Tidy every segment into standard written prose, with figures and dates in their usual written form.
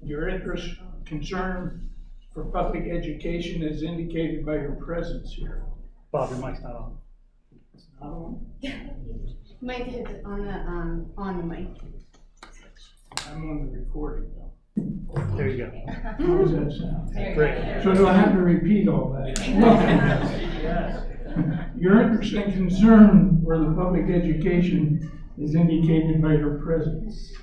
Your interest, concern for public education is indicated by your presence here. Bob, your mic's not on. It's not on. Mike is on the mic. I'm on the recording though. There you go. How does that sound? Great. So do I have to repeat all that? Yes. Your interest and concern for the public education is indicated by your presence.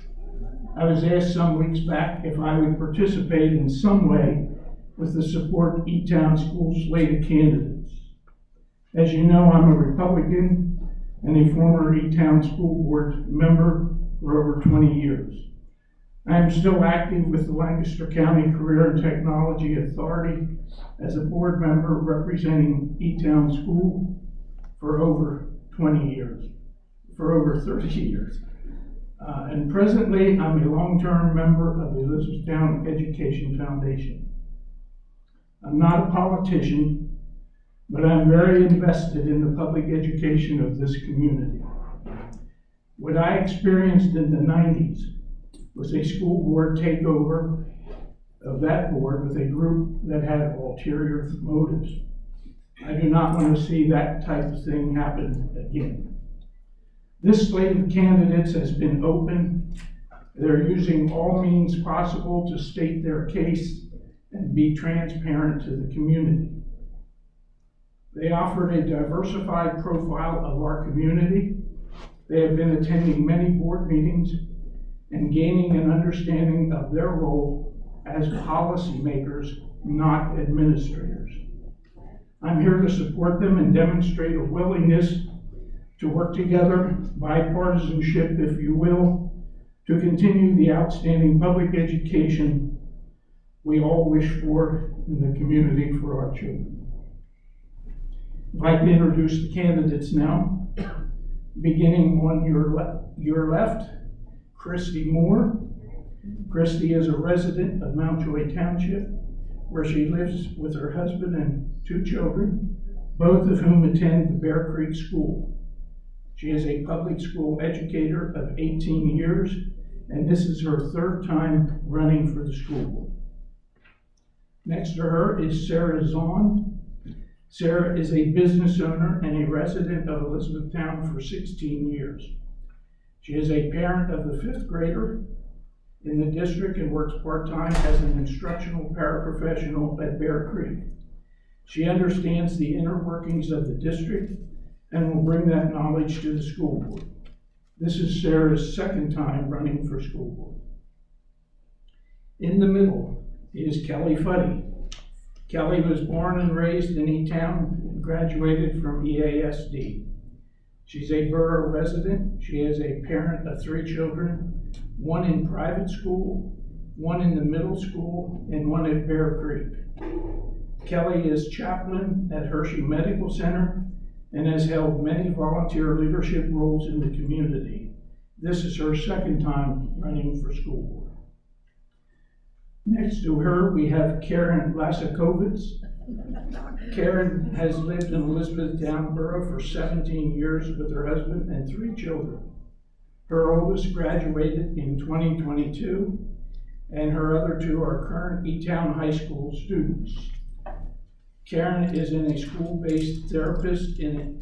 I was asked some weeks back if I would participate in some way with the support Etown school slate of candidates. As you know, I'm a Republican and a former Etown school board member for over 20 years. I am still active with the Lancaster County Career and Technology Authority as a board member representing Etown School for over 20 years, for over 30 years. And presently, I'm a long-term member of the Elizabethtown Education Foundation. I'm not a politician, but I'm very invested in the public education of this community. What I experienced in the 90s was a school board takeover of that board with a group that had ulterior motives. I do not want to see that type of thing happen again. This slate of candidates has been open. They're using all means possible to state their case and be transparent to the community. They offered a diversified profile of our community. They have been attending many board meetings and gaining an understanding of their role as policymakers, not administrators. I'm here to support them and demonstrate a willingness to work together, bipartisanship, if you will, to continue the outstanding public education we all wish for in the community for our children. I'd like to introduce the candidates now. Beginning on your left, Christy Moore. Christy is a resident of Mountjoy Township, where she lives with her husband and 2 children, both of whom attend the Bear Creek School. She is a public school educator of 18 years, and this is her 3rd time running for the school board. Next to her is Sarah Zahn. Sarah is a business owner and a resident of Elizabethtown for 16 years. She is a parent of the 5th grader in the district and works part-time as an instructional paraprofessional at Bear Creek. She understands the inner workings of the district and will bring that knowledge to the school board. This is Sarah's 2nd time running for school board. In the middle is Kelly Fuddy. Kelly was born and raised in Etown and graduated from EASD. She's a borough resident. She is a parent of 3 children, 1 in private school, 1 in the middle school, and 1 at Bear Creek. Kelly is chaplain at Hershey Medical Center and has held many volunteer leadership roles in the community. This is her 2nd time running for school board. Next to her, we have Karen Lasakovitz. Karen has lived in Elizabethtown Borough for 17 years with her husband and 3 children. Her oldest graduated in 2022, and her other 2 are current Etown High School students. Karen is a school-based therapist in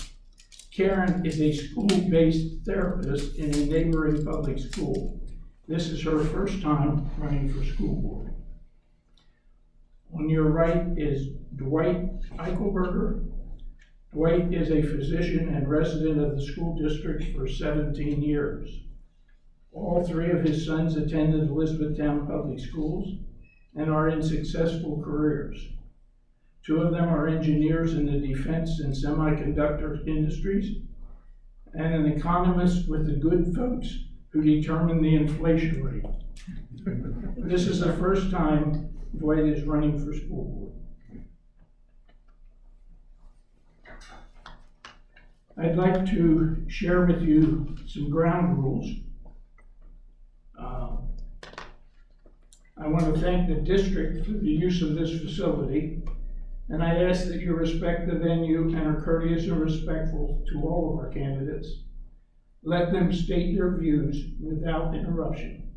a neighboring public school. This is her 1st time running for school board. On your right is Dwight Eichelberger. Dwight is a physician and resident of the school district for 17 years. All 3 of his sons attended Elizabethtown Public Schools and are in successful careers. 2 of them are engineers in the defense and semiconductor industries, and an economist with the good folks who determine the inflation rate. This is the 1st time Dwight is running for school board. I'd like to share with you some ground rules. I want to thank the district for the use of this facility, and I ask that you respect the venue and are courteous and respectful to all of our candidates. Let them state their views without interruption.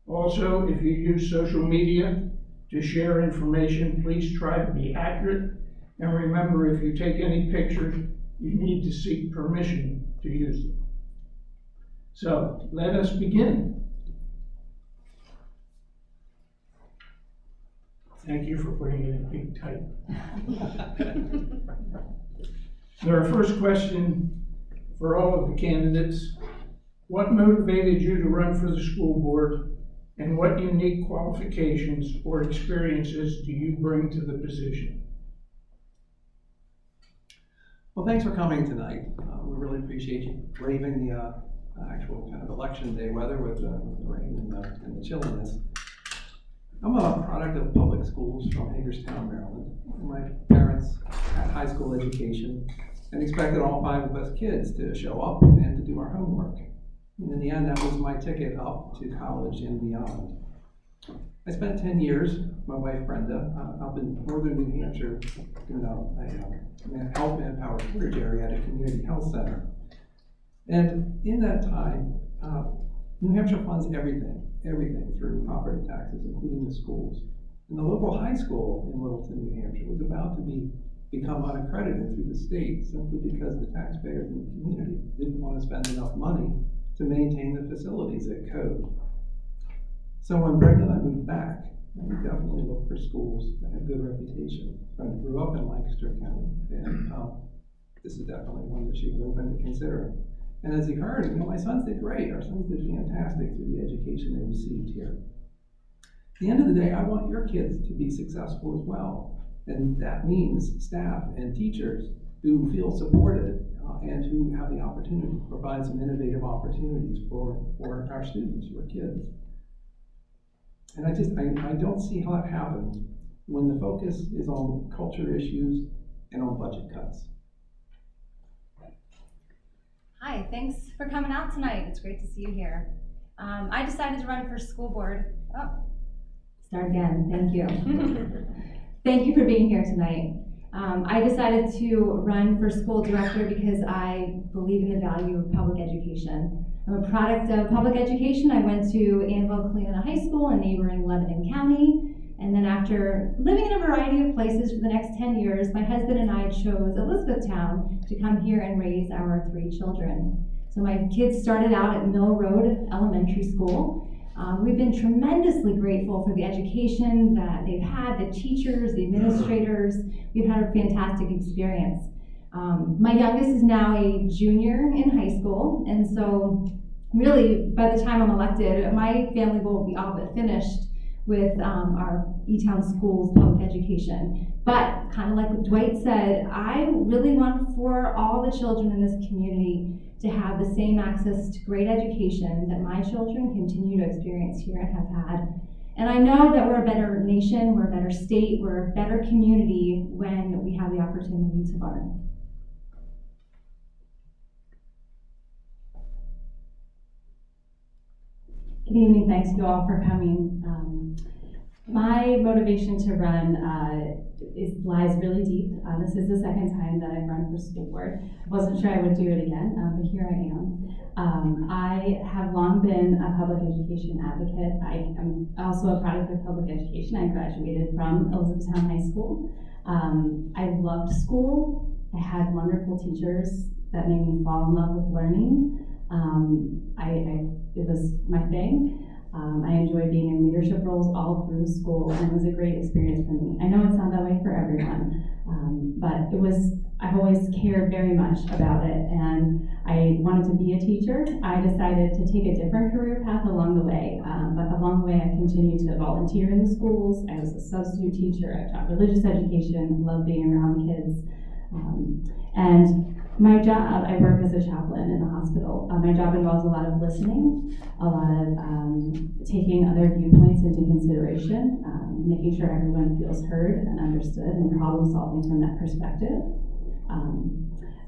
Also, if you use social media to share information, please try to be accurate. And remember, if you take any pictures, you need to seek permission to use them. So let us begin. Thank you for putting it in big type. So our first question for all of the candidates: what motivated you to run for the school board, and what unique qualifications or experiences do you bring to the position? Well, thanks for coming tonight. We really appreciate you braving the actual kind of election day weather with the rain and the chilliness. I'm a product of public schools from Hagerstown, Maryland. My parents had high school education and expected all 5 of us kids to show up and to do our homework. And in the end, that was my ticket up to college and beyond. I spent 10 years, my wife Brenda, up in northern New Hampshire, doing a health manpower shortage area at a community health center. And in that time, New Hampshire funds everything through property taxes, including the schools. And the local high school in Littleton, New Hampshire was about to become unaccredited through the state simply because the taxpayers in the community didn't want to spend enough money to maintain the facilities at code. So when Brenda and I moved back, we definitely looked for schools that had good reputation. Brenda grew up in Lancaster County, and this is definitely one that she was open to considering. And as you heard, my sons did great. Our sons did fantastic through the education they received here. At the end of the day, I want your kids to be successful as well. And that means staff and teachers who feel supported and who have the opportunity to provide some innovative opportunities for our students, your kids. And I don't see how that happens when the focus is on culture issues and on budget cuts. Hi, thanks for coming out tonight. It's great to see you here. I decided to run for school board. Start again, thank you. Thank you for being here tonight. I decided to run for school director because I believe in the value of public education. I'm a product of public education. I went to Annville Colina High School in neighboring Lebanon County. And then after living in a variety of places for the next 10 years, my husband and I chose Elizabethtown to come here and raise our 3 children. So my kids started out at Mill Road Elementary School. We've been tremendously grateful for the education that they've had, the teachers, the administrators. We've had a fantastic experience. My youngest is now a junior in high school, and so really by the time I'm elected, my family will be all but finished with our Etown schools public education. But kind of like what Dwight said, I really want for all the children in this community to have the same access to great education that my children continue to experience here and have had. And I know that we're a better nation, we're a better state, we're a better community when we have the opportunity to learn. Good evening, thanks you all for coming. My motivation to run lies really deep. This is the second time that I've run for school board. I wasn't sure I would do it again, but here I am. I have long been a public education advocate. I am also a product of public education. I graduated from Elizabethtown High School. I loved school. I had wonderful teachers that made me fall in love with learning. It was my thing. I enjoyed being in leadership roles all through school, and it was a great experience for me. I know it's not that way for everyone, but I've always cared very much about it, and I wanted to be a teacher. I decided to take a different career path along the way, but along the way I continued to volunteer in the schools. I was a substitute teacher. I taught religious education, loved being around kids, and my job, I work as a chaplain in the hospital. My job involves a lot of listening, a lot of taking other viewpoints into consideration, making sure everyone feels heard and understood, and problem solving from that perspective.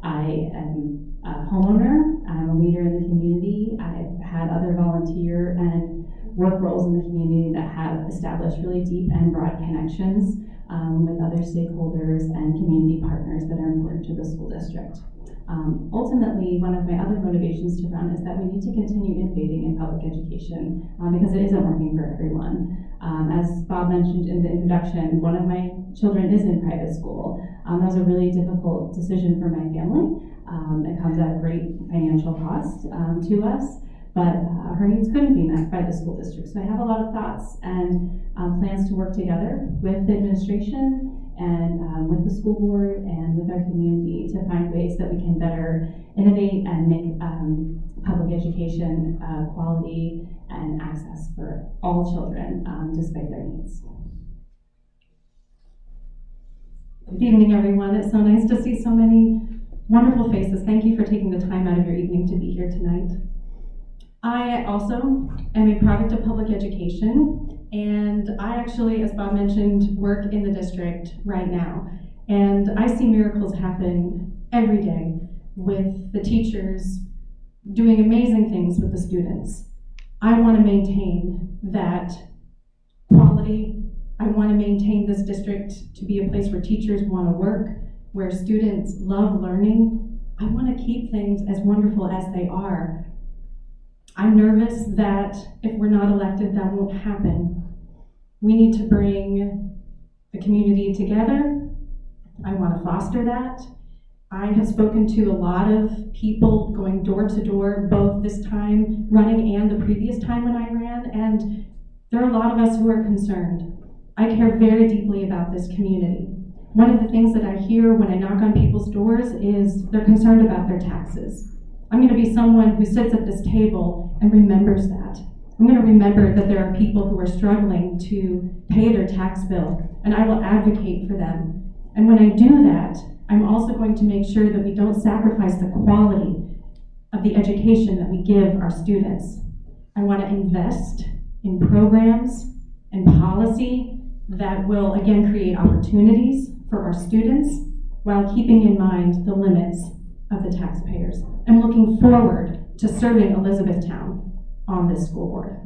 I am a homeowner. I'm a leader in the community. I've had other volunteer and work roles in the community that have established really deep and broad connections with other stakeholders and community partners that are important to the school district. Ultimately, one of my other motivations to run is that we need to continue innovating in public education because it isn't working for everyone. As Bob mentioned in the introduction, one of my children is in private school. That was a really difficult decision for my family. It comes at a great financial cost to us, but her needs couldn't be met by the school district. So I have a lot of thoughts and plans to work together with the administration and with the school board and with our community to find ways that we can better innovate and make public education quality and access for all children despite their needs. Good evening, everyone. It's so nice to see so many wonderful faces. Thank you for taking the time out of your evening to be here tonight. I also am a product of public education, and I actually, as Bob mentioned, work in the district right now. And I see miracles happen every day with the teachers doing amazing things with the students. I want to maintain that quality. I want to maintain this district to be a place where teachers want to work, where students love learning. I want to keep things as wonderful as they are. I'm nervous that if we're not elected, that won't happen. We need to bring the community together. I want to foster that. I have spoken to a lot of people going door to door, both this time running and the previous time when I ran, and there are a lot of us who are concerned. I care very deeply about this community. One of the things that I hear when I knock on people's doors is they're concerned about their taxes. I'm going to be someone who sits at this table and remembers that. I'm going to remember that there are people who are struggling to pay their tax bill, and I will advocate for them. And when I do that, I'm also going to make sure that we don't sacrifice the quality of the education that we give our students. I want to invest in programs and policy that will, again, create opportunities for our students while keeping in mind the limits of the taxpayers. I'm looking forward to serving Elizabethtown on this school board.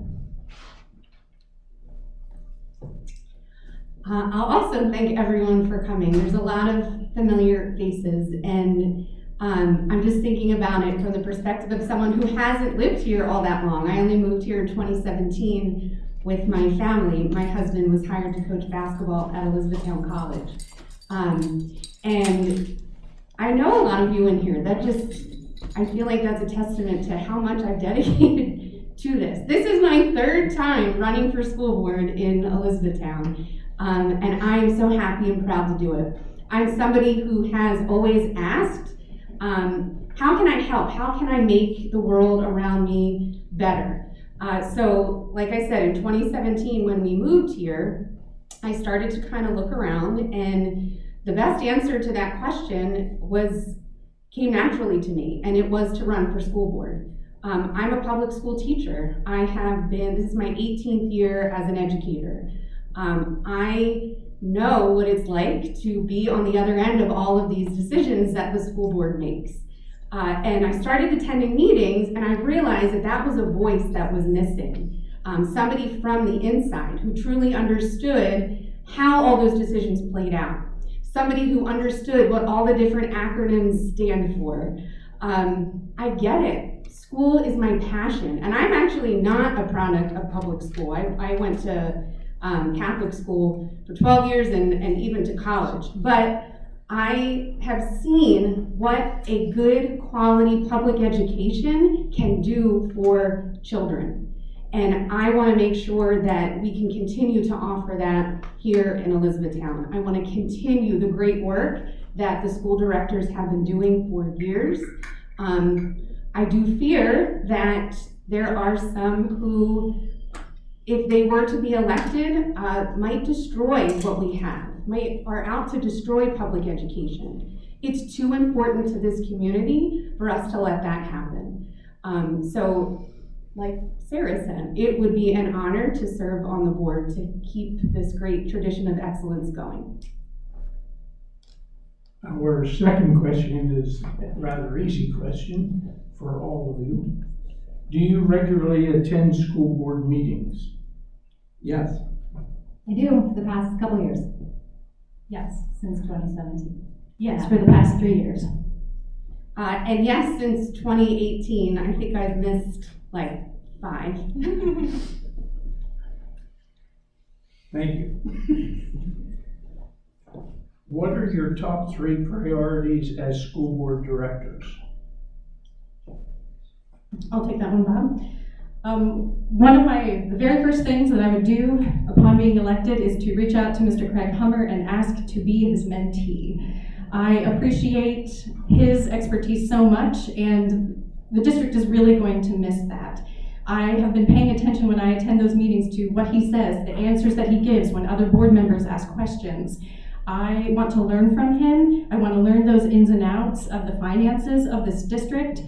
I'll also thank everyone for coming. There's a lot of familiar faces, and I'm just thinking about it from the perspective of someone who hasn't lived here all that long. I only moved here in 2017 with my family. My husband was hired to coach basketball at Elizabethtown College. And I know a lot of you in here. I feel like that's a testament to how much I've dedicated to this. This is my third time running for school board in Elizabethtown, and I am so happy and proud to do it. I'm somebody who has always asked, how can I help? How can I make the world around me better? So, like I said, in 2017, when we moved here, I started to kind of look around, and the best answer to that question came naturally to me, and it was to run for school board. I'm a public school teacher. This is my 18th year as an educator. I know what it's like to be on the other end of all of these decisions that the school board makes. And I started attending meetings, and I realized that was a voice that was missing. Somebody from the inside who truly understood how all those decisions played out. Somebody who understood what all the different acronyms stand for. I get it. School is my passion, and I'm actually not a product of public school. I went to Catholic school for 12 years and even to college, but I have seen what a good quality public education can do for children. And I want to make sure that we can continue to offer that here in Elizabethtown. I want to continue the great work that the school directors have been doing for years. I do fear that there are some who, if they were to be elected, might destroy what we have, are out to destroy public education. It's too important to this community for us to let that happen. So, like Sarah said, it would be an honor to serve on the board to keep this great tradition of excellence going. Our second question is a rather easy question for all of you. Do you regularly attend school board meetings? Yes. I do, for the past couple years. Yes, since 2017. Yes, for the past 3 years. And yes, since 2018, I think I've missed like 5. Thank you. What are your top 3 priorities as school board directors? I'll take that one, Bob. One of the very first things that I would do upon being elected is to reach out to Mr. Craig Hummer and ask to be his mentee. I appreciate his expertise so much, and the district is really going to miss that. I have been paying attention when I attend those meetings to what he says, the answers that he gives when other board members ask questions. I want to learn from him. I want to learn those ins and outs of the finances of this district.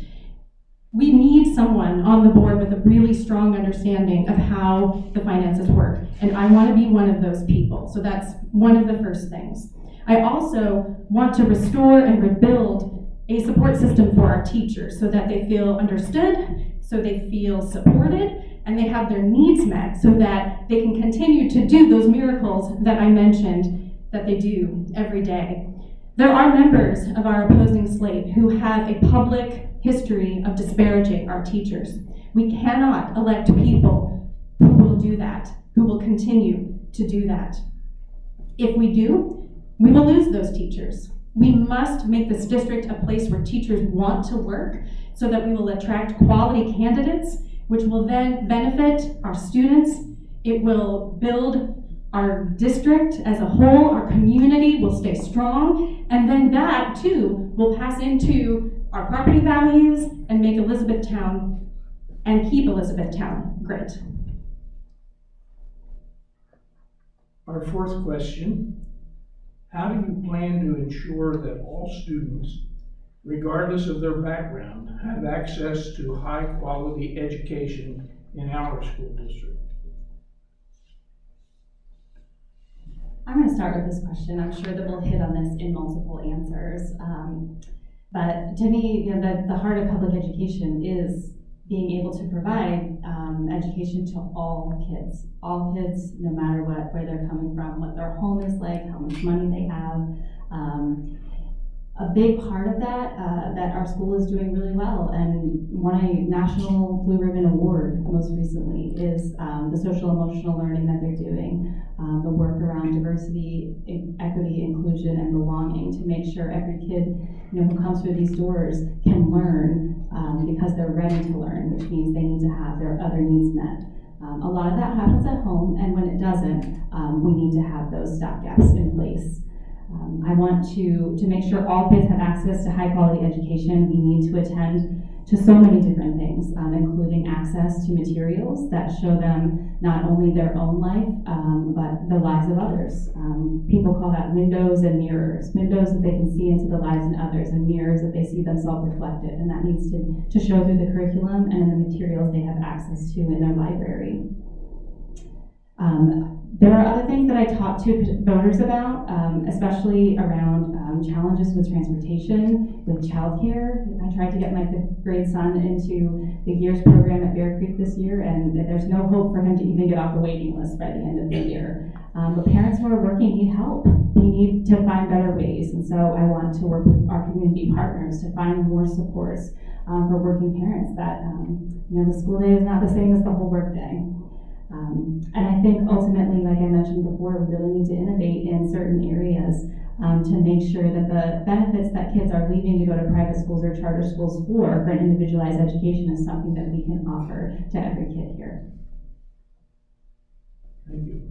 We need someone on the board with a really strong understanding of how the finances work, and I want to be one of those people. So that's one of the first things. I also want to restore and rebuild a support system for our teachers so that they feel understood, so they feel supported, and they have their needs met so that they can continue to do those miracles that I mentioned that they do every day. There are members of our opposing slate who have a public history of disparaging our teachers. We cannot elect people who will do that, who will continue to do that. If we do, we will lose those teachers. We must make this district a place where teachers want to work so that we will attract quality candidates, which will then benefit our students. It will build our district as a whole, our community will stay strong, and then that too will pass into our property values and make Elizabethtown and keep Elizabethtown great. Our 4th question, how do you plan to ensure that all students, regardless of their background, have access to high-quality education in our school district? I'm going to start with this question. I'm sure that we'll hit on this in multiple answers. But to me, the heart of public education is being able to provide education to all kids, no matter where they're coming from, what their home is like, how much money they have. A big part of that our school is doing really well and won a National Blue Ribbon Award most recently is the social emotional learning that they're doing, the work around diversity, equity, inclusion, and belonging to make sure every kid who comes through these doors can learn because they're ready to learn, which means they need to have their other needs met. A lot of that happens at home, and when it doesn't, we need to have those stopgaps in place. I want to make sure all kids have access to high quality education. We need to attend to so many different things, including access to materials that show them not only their own life, but the lives of others. People call that windows and mirrors. Windows that they can see into the lives of others, and mirrors that they see themselves reflected. And that needs to show through the curriculum and in the materials they have access to in their library. There are other things that I talk to voters about, especially around challenges with transportation, with childcare. I tried to get my 5th grade son into the Gears program at Bear Creek this year, and there's no hope for him to even get off the waiting list by the end of the year. But parents who are working need help. We need to find better ways, and so I want to work with our community partners to find more supports for working parents that, the school day is not the same as the whole work day. And I think ultimately, like I mentioned before, we really need to innovate in certain areas to make sure that the benefits that kids are leaving to go to private schools or charter schools for an individualized education is something that we can offer to every kid here. Thank you.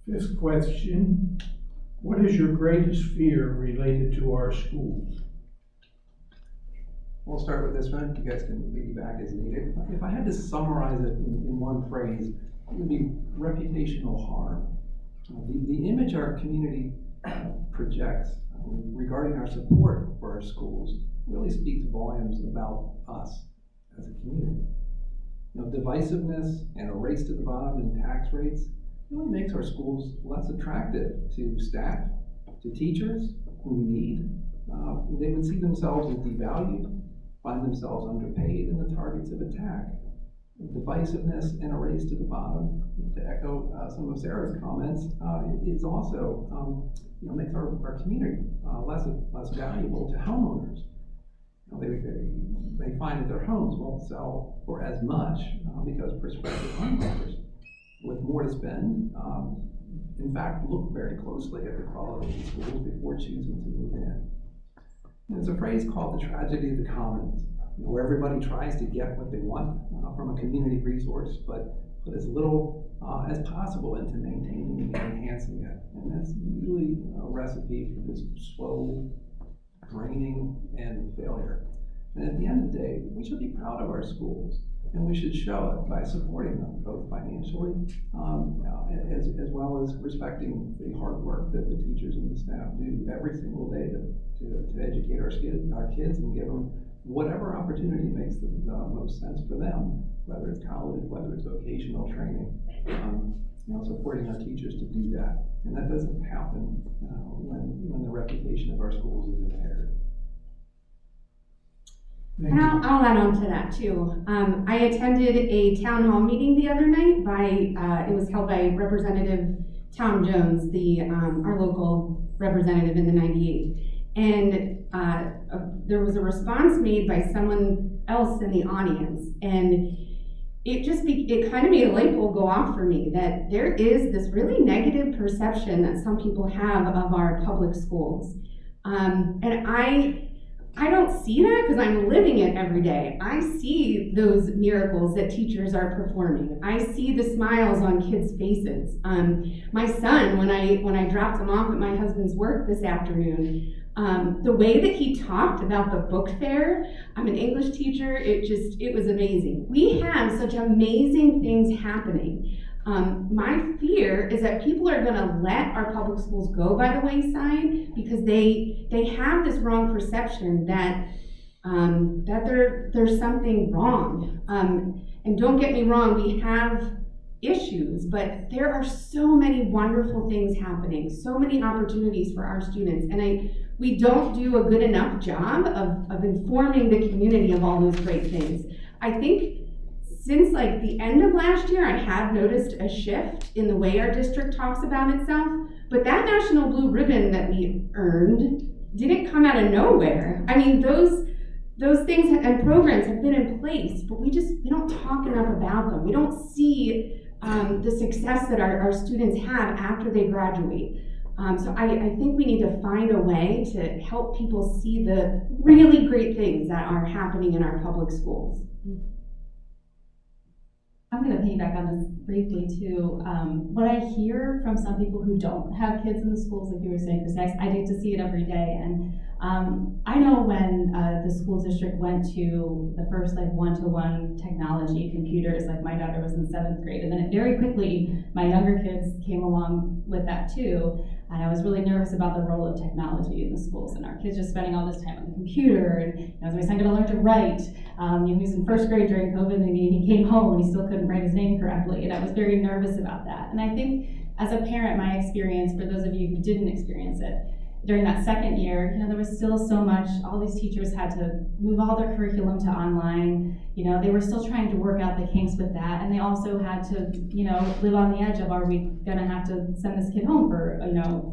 5th question, what is your greatest fear related to our schools? We'll start with this one. You guys can piggyback as needed. If I had to summarize it in one phrase, it would be reputational harm. The image our community projects regarding our support for our schools really speaks volumes about us as a community. Divisiveness and a race to the bottom in tax rates really makes our schools less attractive to staff, to teachers who we need. They would see themselves as devalued, find themselves underpaid, and the targets of attack. Divisiveness and a race to the bottom, to echo some of Sarah's comments, is also, makes our community less valuable to homeowners. They find that their homes won't sell for as much because prospective homeowners with more to spend, in fact, look very closely at the quality of the schools before choosing to move in. There's a phrase called the tragedy of the commons, where everybody tries to get what they want from a community resource, but put as little as possible into maintaining and enhancing it. And that's usually a recipe for this slow draining and failure. And at the end of the day, we should be proud of our schools, and we should show it by supporting them, both financially, as well as respecting the hard work that the teachers and the staff do every single day to educate our kids and give them whatever opportunity makes the most sense for them, whether it's college, whether it's vocational training, supporting our teachers to do that. And that doesn't happen when the reputation of our schools is impaired. Thank And you. I'll add on to that too. I attended a town hall meeting the other night it was held by Representative Tom Jones, our local representative in the 98. And there was a response made by someone else in the audience, and it kind of made a light bulb go off for me that there is this really negative perception that some people have of our public schools. And I don't see that because I'm living it every day. I see those miracles that teachers are performing. I see the smiles on kids' faces. My son, when I dropped him off at my husband's work this afternoon, the way that he talked about the book fair, I'm an English teacher, it was amazing. We have such amazing things happening. My fear is that people are gonna let our public schools go by the wayside because they have this wrong perception that there's something wrong. And don't get me wrong, we have issues, but there are so many wonderful things happening, so many opportunities for our students, and we don't do a good enough job of informing the community of all those great things. I think since the end of last year, I have noticed a shift in the way our district talks about itself, but that National Blue Ribbon that we earned didn't come out of nowhere. I mean, those things and programs have been in place, but we don't talk enough about them. We don't see the success that our students have after they graduate. So I think we need to find a way to help people see the really great things that are happening in our public schools. I'm going to piggyback on this briefly too. What I hear from some people who don't have kids in the schools, like you were saying, Chris, I get to see it every day. And I know when the school district went to the first one-to-one technology computers, my daughter was in 7th grade, and then very quickly my younger kids came along with that too. And I was really nervous about the role of technology in the schools and our kids just spending all this time on the computer. And as my son got to learn to write, he was in 1st grade during COVID, and he came home and he still couldn't write his name correctly. And I was very nervous about that. And I think as a parent, my experience, for those of you who didn't experience it, during that 2nd year, there was still so much. All these teachers had to move all their curriculum to online. They were still trying to work out the kinks with that, and they also had to, live on the edge of, are we gonna have to send this kid home for,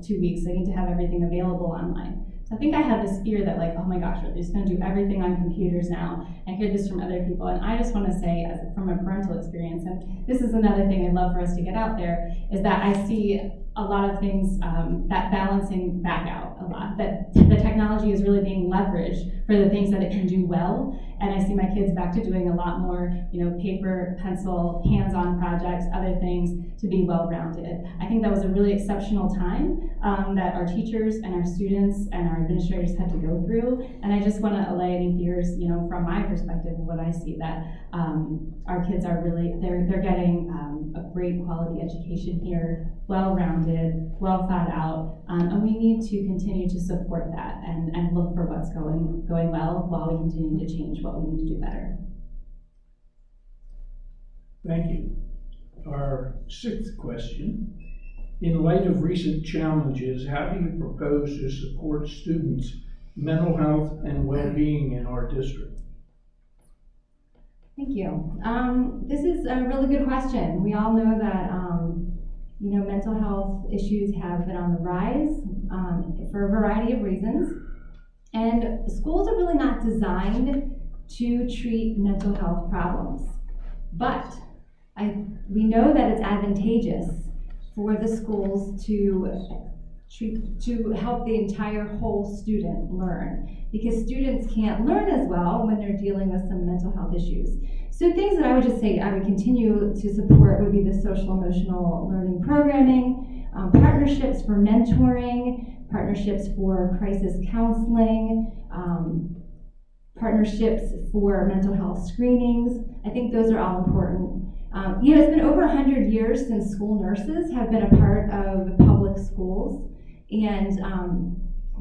2 weeks? They need to have everything available online. So I think I had this fear that oh my gosh, are they just gonna do everything on computers now? I hear this from other people, and I just wanna say, from a parental experience, and this is another thing I'd love for us to get out there, is that I see a lot of things that balancing back out a lot, that the technology is really being leveraged for the things that it can do well. And I see my kids back to doing a lot more, paper, pencil, hands-on projects, other things to be well-rounded. I think that was a really exceptional time that our teachers and our students and our administrators had to go through. And I just want to allay any fears, from my perspective of what I see, that our kids are really, they're getting a great quality education here, well-rounded, well thought out, and we need to continue to support that and look for what's going well while we continue to change what we need to do better. Thank you. Our 6th question. In light of recent challenges, how do you propose to support students' mental health and well-being in our district? Thank you. This is a really good question. We all know that issues have been on the rise for a variety of reasons. And schools are really not designed to treat mental health problems. But we know that it's advantageous for the schools to help the entire whole student learn, because students can't learn as well when they're dealing with some mental health issues. So things that I would just say I would continue to support would be the social emotional learning programming, partnerships for mentoring, partnerships for crisis counseling, partnerships for mental health screenings. I think those are all important. It's been over 100 years since school nurses have been a part of public schools. And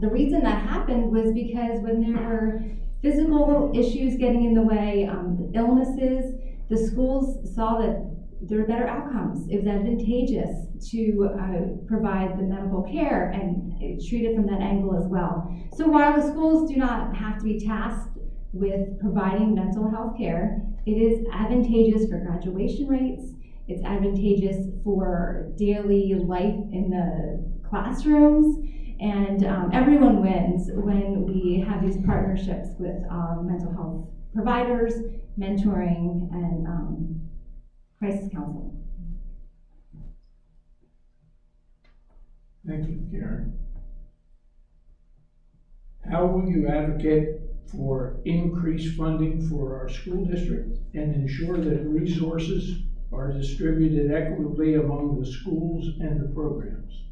the reason that happened was because when there were physical issues getting in the way, illnesses, the schools saw that there were better outcomes. It was advantageous to provide the medical care and treat it from that angle as well. So while the schools do not have to be tasked with providing mental health care, it is advantageous for graduation rates. It's advantageous for daily life in the classrooms, and everyone wins when we have these partnerships with mental health providers, mentoring, and crisis counseling. Thank you, Karen. How will you advocate for increased funding for our school district and ensure that resources are distributed equitably among the schools and the programs?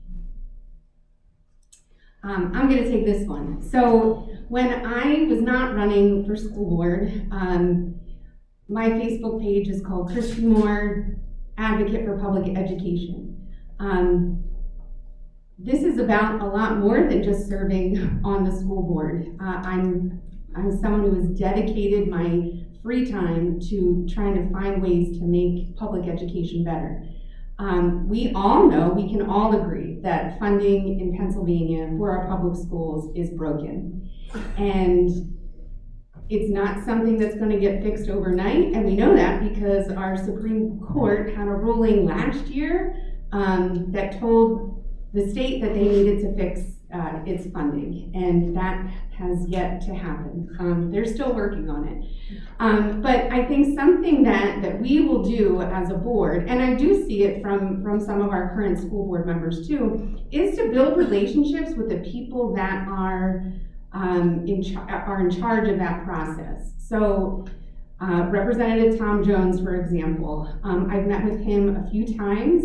I'm going to take this one. So when I was not running for school board, my Facebook page is called Christy Moore, Advocate for Public Education. This is about a lot more than just serving on the school board. I'm someone who has dedicated my free time to trying to find ways to make public education better. We all know, we can all agree that funding in Pennsylvania for our public schools is broken. And it's not something that's going to get fixed overnight, and we know that because our Supreme Court had a ruling last year that told the state that they needed to fix its funding, and that has yet to happen. They're still working on it. But I think something that we will do as a board, and I do see it from some of our current school board members too, is to build relationships with the people that are in charge of that process. So Representative Tom Jones, for example, I've met with him a few times.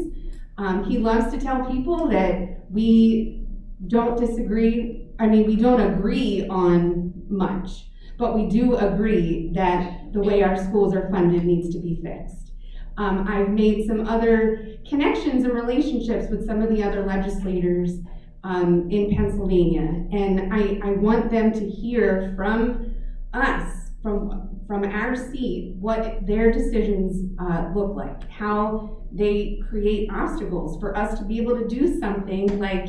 He loves to tell people that we don't disagree, we don't agree on much, but we do agree that the way our schools are funded needs to be fixed. I've made some other connections and relationships with some of the other legislators in Pennsylvania, and I want them to hear from us, from our seat, what their decisions look like, how they create obstacles for us to be able to do something like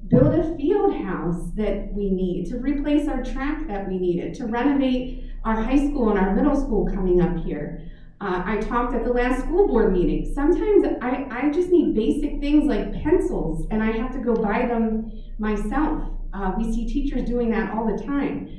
build a field house that we need, to replace our track that we needed, to renovate our high school and our middle school coming up here. I talked at the last school board meeting. Sometimes I just need basic things like pencils, and I have to go buy them myself. We see teachers doing that all the time.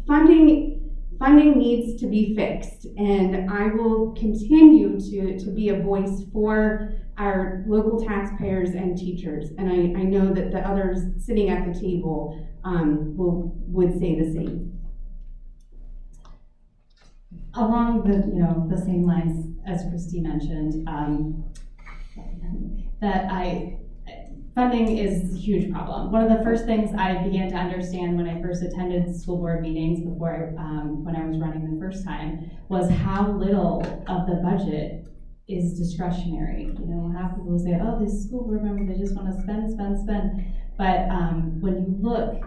Funding needs to be fixed, and I will continue to be a voice for our local taxpayers and teachers, and I know that the others sitting at the table would say the same. Along the same lines as Christy mentioned, funding is a huge problem. One of the first things I began to understand when I first attended school board meetings when I was running the first time was how little of the budget is discretionary. Half people say, oh, these school board members, they just want to spend. But when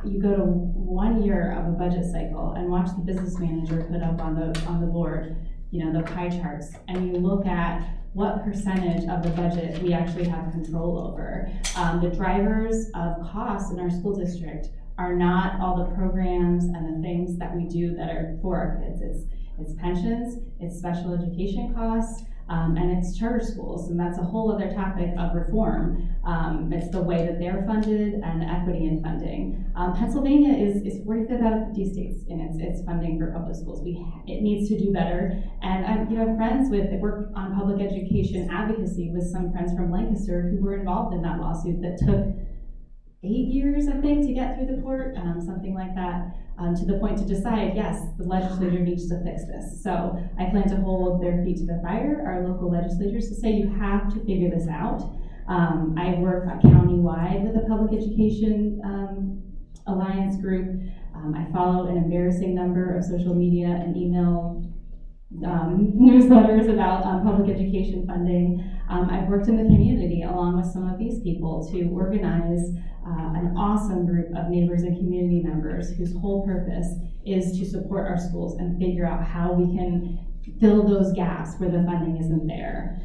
you go to 1 year of a budget cycle and watch the business manager put up on the board, the pie charts, and you look at what percentage of the budget we actually have control over. The drivers of costs in our school district are not all the programs and the things that we do that are for our kids. It's pensions, it's special education costs, and it's charter schools, and that's a whole other topic of reform. It's the way that they're funded and equity in funding. Pennsylvania is 45th out of 50 states in its funding for public schools. It needs to do better, and I have friends with that work on public education advocacy with some friends from Lancaster who were involved in that lawsuit that took 8 years, I think, to get through the court, something like that, to the point to decide, yes, the legislature needs to fix this. So I plan to hold their feet to the fire, our local legislators, to say you have to figure this out. I work county-wide with a public education alliance group. I follow an embarrassing number of social media and email newsletters about public education funding. I've worked in the community along with some of these people to organize an awesome group of neighbors and community members whose whole purpose is to support our schools and figure out how we can fill those gaps where the funding isn't there.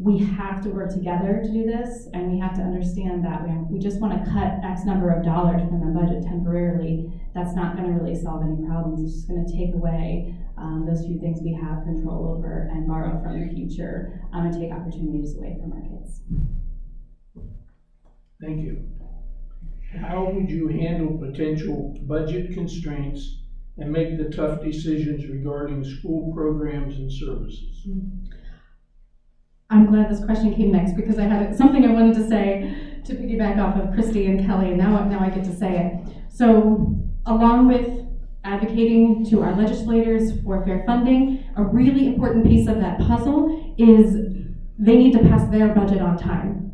We have to work together to do this, and we have to understand that we just want to cut X number of dollars from the budget temporarily. That's not going to really solve any problems. It's just going to take away those few things we have control over and borrow from the future and take opportunities away from our kids. Thank you. How would you handle potential budget constraints and make the tough decisions regarding school programs and services? I'm glad this question came next because I had something I wanted to say to piggyback off of Christy and Kelly, and now I get to say it. So, along with advocating to our legislators for fair funding, a really important piece of that puzzle is they need to pass their budget on time.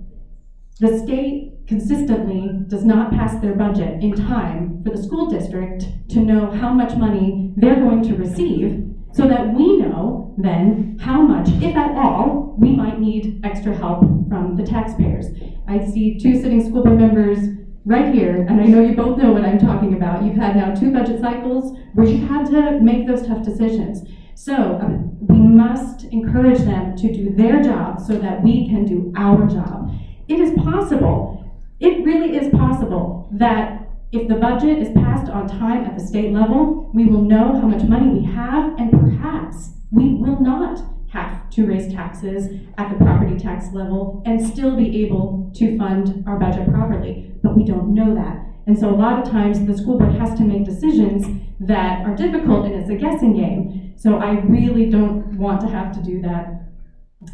The state consistently does not pass their budget in time for the school district to know how much money they're going to receive, so that we know then how much, if at all, we might need extra help from the taxpayers. I see 2 sitting school board members right here, and I know you both know what I'm talking about. You've had now 2 budget cycles where you've had to make those tough decisions. So we must encourage them to do their job so that we can do our job. It is possible, it really is possible, that if the budget is passed on time at the state level, we will know how much money we have, and perhaps we will not have to raise taxes at the property tax level and still be able to fund our budget properly. But we don't know that. And so a lot of times the school board has to make decisions that are difficult, and it's a guessing game. So I really don't want to have to do that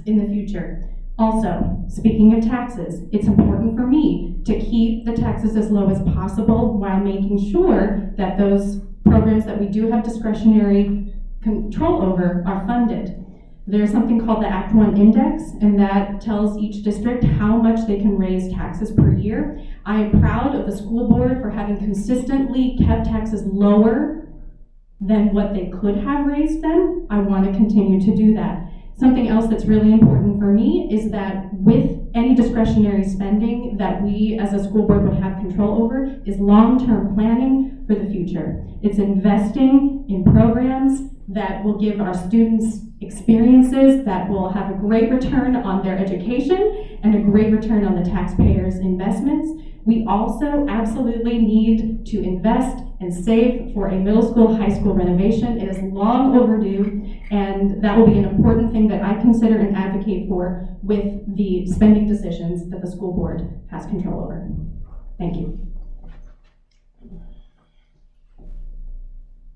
in the future. Also, speaking of taxes, it's important for me to keep the taxes as low as possible while making sure that those programs that we do have discretionary control over are funded. There's something called the Act 1 Index, and that tells each district how much they can raise taxes per year. I am proud of the school board for having consistently kept taxes lower than what they could have raised them. I want to continue to do that. Something else that's really important for me is that with any discretionary spending that we as a school board would have control over is long-term planning for the future. It's investing in programs that will give our students experiences that will have a great return on their education and a great return on the taxpayers' investments. We also absolutely need to invest and save for a middle school, high school renovation. It is long overdue, and that will be an important thing that I consider and advocate for with the spending decisions that the school board has control over. Thank you.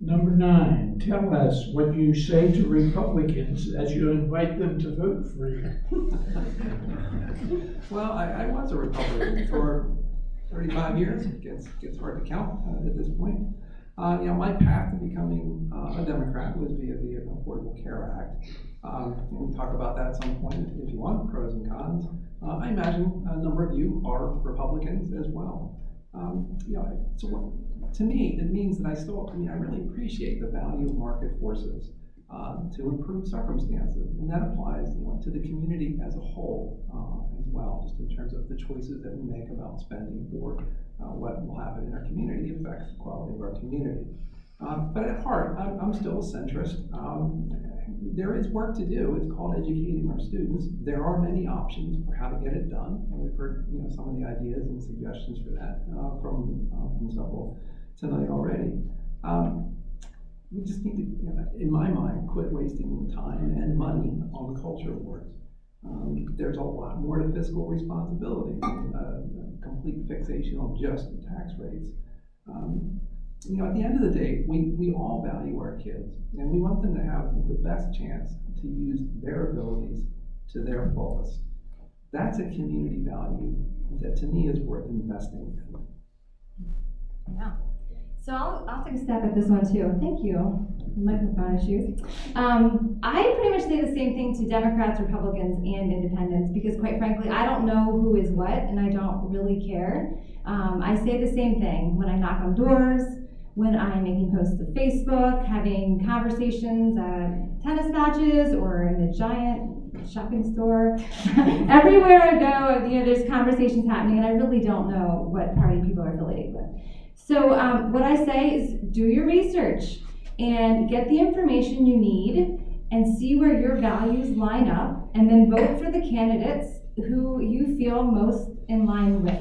Number 9, tell us what you say to Republicans as you invite them to vote for you. Well, I was a Republican for 35 years. It gets hard to count at this point. My path to becoming a Democrat was via the Affordable Care Act. We can talk about that at some point if you want, pros and cons. I imagine a number of you are Republicans as well. To me, it means that I really appreciate the value of market forces to improve circumstances, and that applies to the community as a whole as well, just in terms of the choices that we make about spending for what will happen in our community affects the quality of our community. But at heart, I'm still a centrist. There is work to do. It's called educating our students. There are many options for how to get it done, and we've heard some of the ideas and suggestions for that from several tonight already. we just need to, in my mind, quit wasting time and money on culture wars. There's a lot more to fiscal responsibility than a complete fixation on just the tax rates. At the end of the day, we all value our kids, and we want them to have the best chance to use their abilities to their fullest. That's a community value that to me is worth investing in. Yeah. So I'll take Take a step at this one too. Thank you. Microphone issues. I pretty much say the same thing to Democrats, Republicans, and Independents because, quite frankly, I don't know who is what, and I don't really care. I say the same thing when I knock on doors, when I'm making posts to Facebook, having conversations at tennis matches, or in the giant shopping store. Everywhere I go, there's conversations happening, and I really don't know what party people are affiliated with. So what I say is do your research and get the information you need and see where your values line up, and then vote for the candidates who you feel most in line with.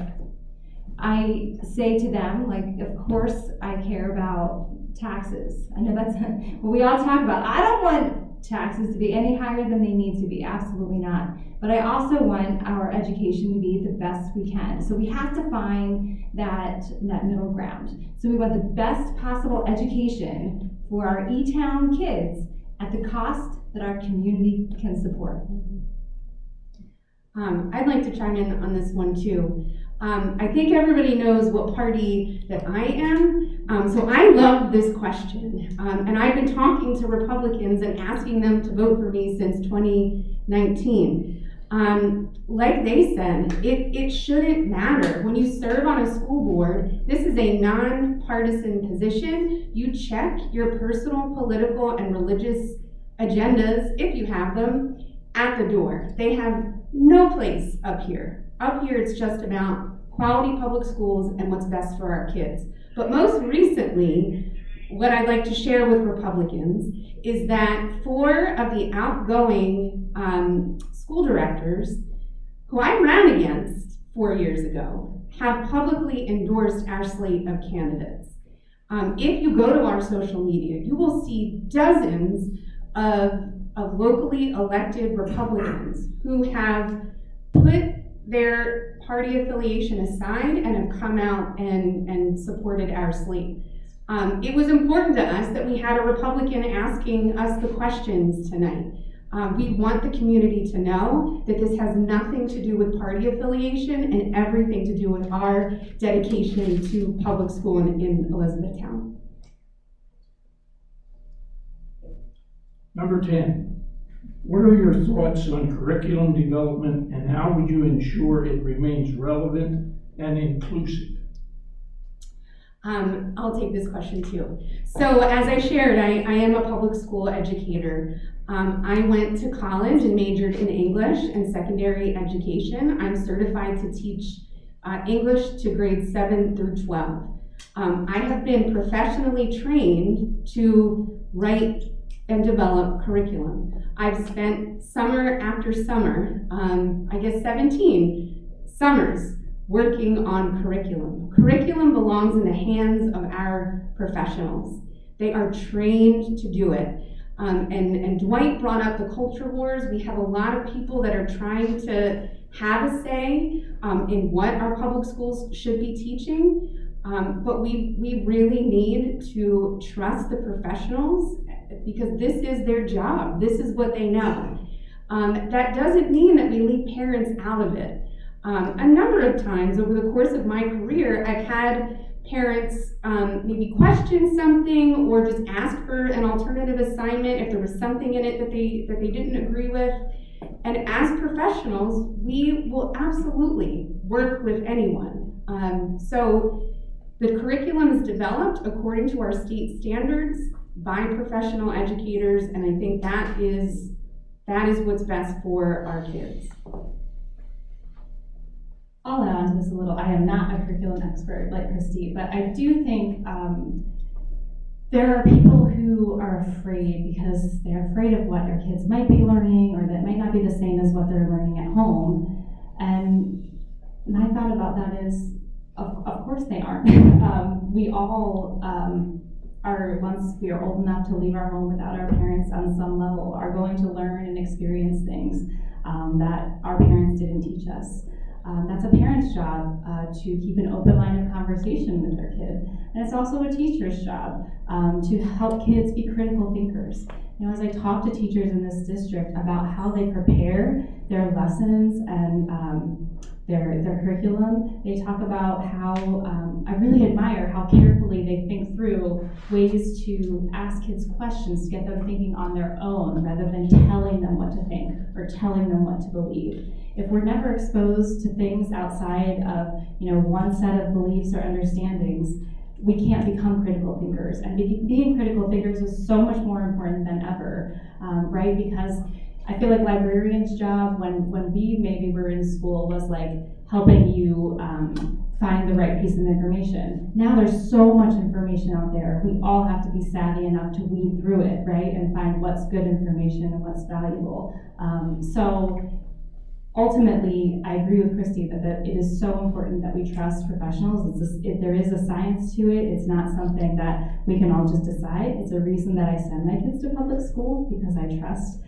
I say to them, of course I care about taxes. I know that's what we all talk about. I don't want taxes to be any higher than they need to be, absolutely not. But I also want our education to be the best we can. So we have to find that middle ground. So we want the best possible education for our Etown kids at the cost that our community can support. I'd like to chime in on this one too. I think everybody knows what party that I am, so I love this question. And I've been talking to Republicans and asking them to vote for me since 2019. Like they said, it shouldn't matter. When you serve on a school board, this is a nonpartisan position. You check your personal, political, and religious agendas, if you have them, at the door. They have no place up here. Up here, it's just about quality public schools and what's best for our kids. But most recently, what I'd like to share with Republicans is that 4 of the outgoing school directors who I ran against 4 years ago have publicly endorsed our slate of candidates. If you go to our social media, you will see dozens of locally elected Republicans who have put their party affiliation aside and have come out and supported our slate. It was important to us that we had a Republican asking us the questions tonight. We want the community to know that this has nothing to do with party affiliation and everything to do with our dedication to public school in Elizabethtown. Number 10, what are your thoughts on curriculum development and how would you ensure it remains relevant and inclusive? I'll take this question too. So as I shared, I am a public school educator. I went to college and majored in English and secondary education. I'm certified to teach English to grades 7 through 12. I have been professionally trained to write and develop curriculum. I've spent summer after summer, 17 summers, working on curriculum. Curriculum belongs in the hands of our professionals. They are trained to do it. And Dwight brought up the culture wars. We have a lot of people that are trying to have a say in what our public schools should be teaching. But we really need to trust the professionals because this is their job. This is what they know. That doesn't mean that we leave parents out of it. A number of times over the course of my career, I've had parents maybe question something or just ask for an alternative assignment if there was something in it that they didn't agree with. And as professionals, we will absolutely work with anyone. So the curriculum is developed according to our state standards by professional educators, and I think that is what's best for our kids. I'll add on to this a little. I am not a curriculum expert like Christy, but I do think there are people who are afraid because they're afraid of what their kids might be learning or that might not be the same as what they're learning at home. And my thought about that is, of course they aren't. We all once we are old enough to leave our home without our parents on some level, are going to learn and experience things that our parents didn't teach us. That's a parent's job to keep an open line of conversation with their kid. And it's also a teacher's job to help kids be critical thinkers. You know, as I talk to teachers in this district about how they prepare their lessons and their curriculum, they talk about how, I really admire how carefully they think through ways to ask kids questions to get them thinking on their own rather than telling them what to think or telling them what to believe. If we're never exposed to things outside of, one set of beliefs or understandings, we can't become critical thinkers. And being critical thinkers is so much more important than ever, right? Because I feel like librarians' job when we maybe were in school was like helping you find the right piece of information. Now there's so much information out there. We all have to be savvy enough to weed through it, right? And find what's good information and what's valuable. So ultimately, I agree with Christy that it is so important that we trust professionals. There is a science to it. It's not something that we can all just decide. It's a reason that I send my kids to public school, because I trust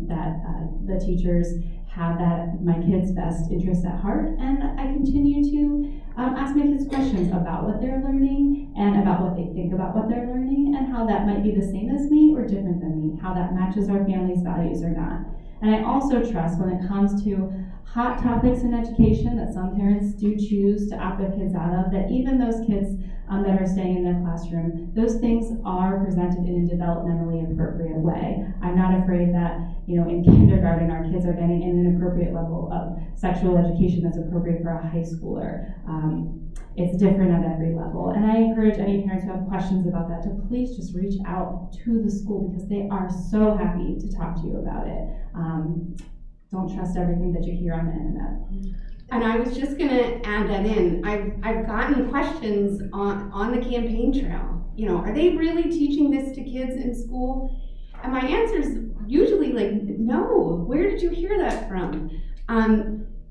that the teachers have my kids' best interests at heart, and I continue to ask my kids questions about what they're learning and about what they think about what they're learning and how that might be the same as me or different than me, how that matches our family's values or not. And I also trust when it comes to hot topics in education that some parents do choose to opt their kids out of, that even those kids that are staying in their classroom, those things are presented in a developmentally appropriate way. I'm not afraid that, in kindergarten our kids are getting an inappropriate level of sexual education that's appropriate for a high schooler. It's different at every level. And I encourage any parents who have questions about that to please just reach out to the school, because they are so happy to talk to you about it. Don't trust everything that you hear on the internet. And I was just gonna add that in. I've gotten questions on the campaign trail. Are they really teaching this to kids in school? And my answer is usually like, no. Where did you hear that from?